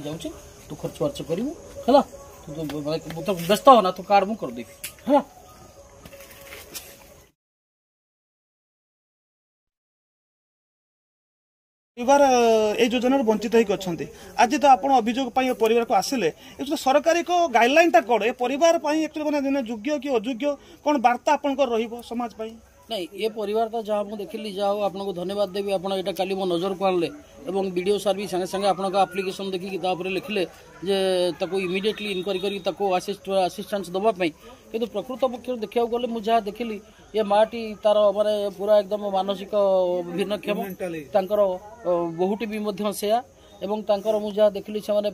जाऊँ तू खर्च वर्च करू है तू तो व्यस्त हो ना तो कार्ड मुझे करदेवी है। परिवार ए योजना वंचित होती आज तो आप अभियोग परिवार को आसिले सरकारी को गाइडलाइन टा कौन ए परिवार मैंने योग्य कि अयोग्य कौन वार्ता आपन समाज नहीं ये परिवार तो जहाँ मुझे देखिली जाओ आपको धन्यवाद देवी आप यहाँ काली मो नजर को आनले और वीडियो सार भी संगे संगे आपन आप्लिकेसन देखिकी लिखिले जे ताको इमिडिएटली इनक्वारी कर असिस्टेंस दवाई किंतु प्रकृत पक्ष देखा गले मुझे देखिली ये माटी तार माने पूरा एकदम मानसिक भिन्नक्षम बहुटी भी सेया एवं तांकर मु जहाँ देखिली से माने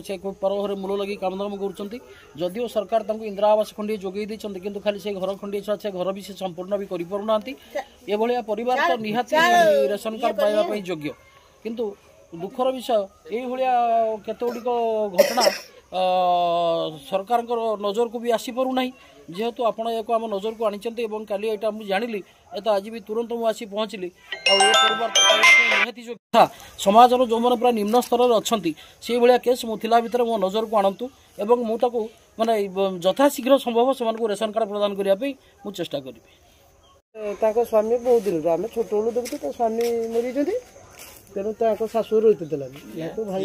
से परघर मूल लगी कामदाम करुँच सरकार इंदिरा आवास खंडे जोगे देते किंतु खाली से घर खंडे छुआ से घर भी से संपूर्ण भी करना ये परिवार तो निहाती रेशन कार्ड पाइबा योग्य किंतु दुखर विषय ये केतोड़िक घटना सरकार नजर को भी आसी पारना जेहेतु आपण एक आम नजर को आनी काली यहाँ मुझे जानी तो आज भी तुरंत मुझे पहुँचली परिवार निहाती जो था समाज जो मैंने पूरा निम्न स्तर अच्छा से भाया केस मुला भितर मो नजर को आणतु एवं मुझे माने यथाशीघ्र संभव से रेशन कार्ड प्रदान करने मुझे चेष्टा करी। स्वामी बहुत दिन आम छोट बेलू देखते स्वामी मरी तेणु शाशु रही भाई